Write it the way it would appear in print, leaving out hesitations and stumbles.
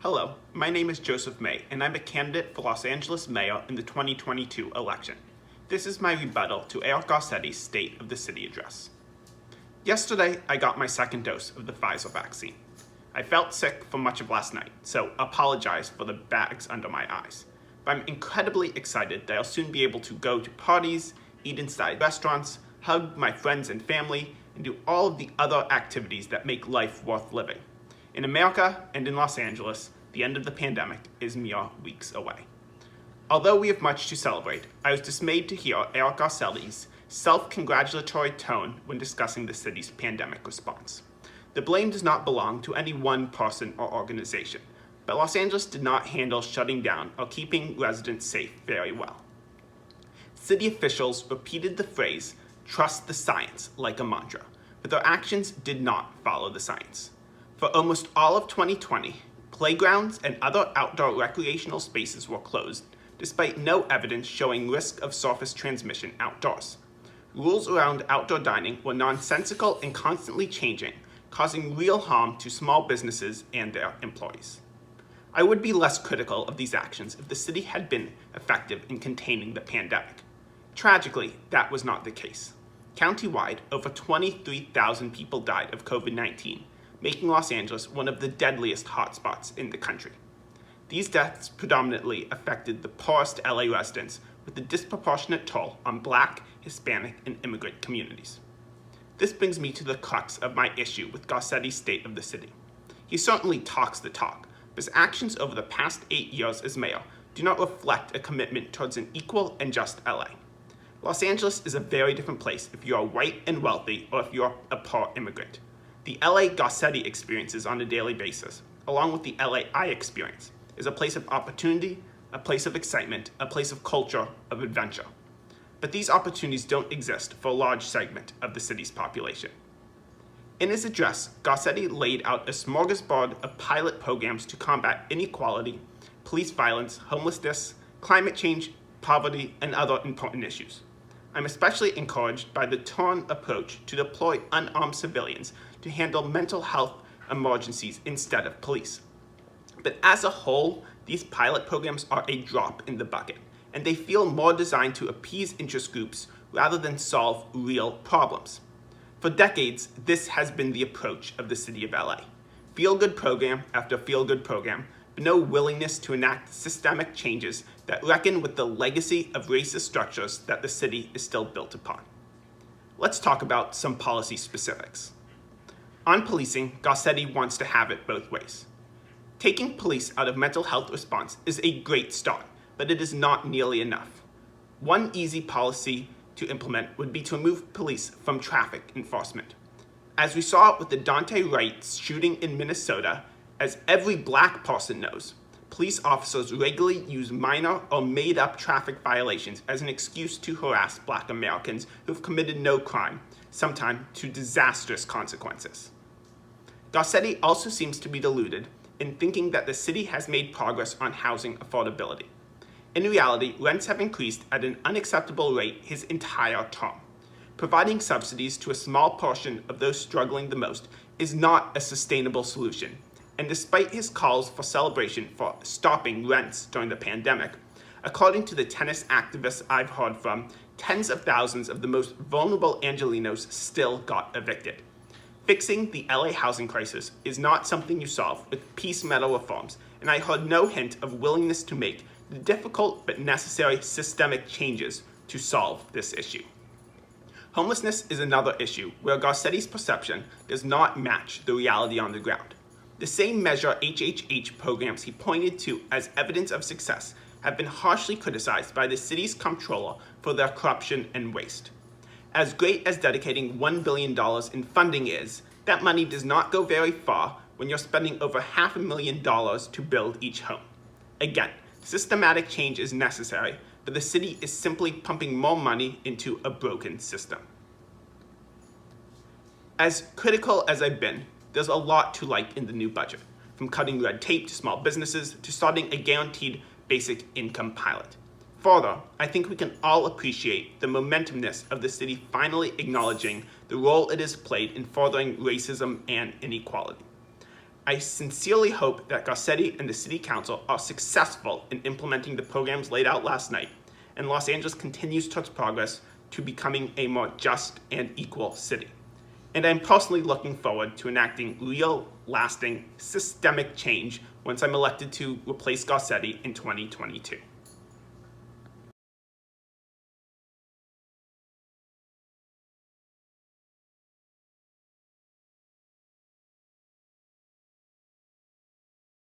Hello, my name is Joseph May, and I'm a candidate for Los Angeles Mayor in the 2022 election. This is my rebuttal to Eric Garcetti's State of the City address. Yesterday, I got my second dose of the Pfizer vaccine. I felt sick for much of last night, so apologize for the bags under my eyes. But I'm incredibly excited that I'll soon be able to go to parties, eat inside restaurants, hug my friends and family, and do all of the other activities that make life worth living. In America and in Los Angeles, the end of the pandemic is mere weeks away. Although we have much to celebrate, I was dismayed to hear Eric Garcetti's self-congratulatory tone when discussing the city's pandemic response. The blame does not belong to any one person or organization, but Los Angeles did not handle shutting down or keeping residents safe very well. City officials repeated the phrase, "trust the science," like a mantra, but their actions did not follow the science. For almost all of 2020, playgrounds and other outdoor recreational spaces were closed, despite no evidence showing risk of surface transmission outdoors. Rules around outdoor dining were nonsensical and constantly changing, causing real harm to small businesses and their employees. I would be less critical of these actions if the city had been effective in containing the pandemic. Tragically, that was not the case. Countywide, over 23,000 people died of COVID-19, making Los Angeles one of the deadliest hotspots in the country. These deaths predominantly affected the poorest LA residents, with a disproportionate toll on Black, Hispanic, and immigrant communities. This brings me to the crux of my issue with Garcetti's State of the City. He certainly talks the talk, but his actions over the past 8 years as mayor do not reflect a commitment towards an equal and just LA. Los Angeles is a very different place if you are white and wealthy or if you are a poor immigrant. The LA Garcetti experiences on a daily basis, along with the LA I experience, is a place of opportunity, a place of excitement, a place of culture, of adventure. But these opportunities don't exist for a large segment of the city's population. In his address, Garcetti laid out a smorgasbord of pilot programs to combat inequality, police violence, homelessness, climate change, poverty, and other important issues. I'm especially encouraged by the torn approach to deploy unarmed civilians to handle mental health emergencies instead of police. But as a whole, these pilot programs are a drop in the bucket, and they feel more designed to appease interest groups rather than solve real problems. For decades, this has been the approach of the city of LA. Feel-good program after feel-good program, but no willingness to enact systemic changes that reckon with the legacy of racist structures that the city is still built upon. Let's talk about some policy specifics. On policing, Garcetti wants to have it both ways. Taking police out of mental health response is a great start, but it is not nearly enough. One easy policy to implement would be to remove police from traffic enforcement. As we saw with the Daunte Wright shooting in Minnesota, as every Black person knows, police officers regularly use minor or made-up traffic violations as an excuse to harass Black Americans who've committed no crime, sometimes to disastrous consequences. Garcetti also seems to be deluded in thinking that the city has made progress on housing affordability. In reality, rents have increased at an unacceptable rate his entire term. Providing subsidies to a small portion of those struggling the most is not a sustainable solution. And despite his calls for celebration for stopping rents during the pandemic, according to the tennis activists I've heard from, tens of thousands of the most vulnerable Angelenos still got evicted. Fixing the LA housing crisis is not something you solve with piecemeal reforms, and I heard no hint of willingness to make the difficult but necessary systemic changes to solve this issue. Homelessness is another issue where Garcetti's perception does not match the reality on the ground. The same measure HHH programs he pointed to as evidence of success have been harshly criticized by the city's comptroller for their corruption and waste. As great as dedicating $1 billion in funding is, that money does not go very far when you're spending over $500,000 to build each home. Again, systematic change is necessary, but the city is simply pumping more money into a broken system. As critical as I've been, there's a lot to like in the new budget, from cutting red tape to small businesses to starting a guaranteed basic income pilot. Further, I think we can all appreciate the momentumness of the city finally acknowledging the role it has played in furthering racism and inequality. I sincerely hope that Garcetti and the City Council are successful in implementing the programs laid out last night, and Los Angeles continues towards progress to becoming a more just and equal city. And I'm personally looking forward to enacting real, lasting, systemic change once I'm elected to replace Garcetti in 2022.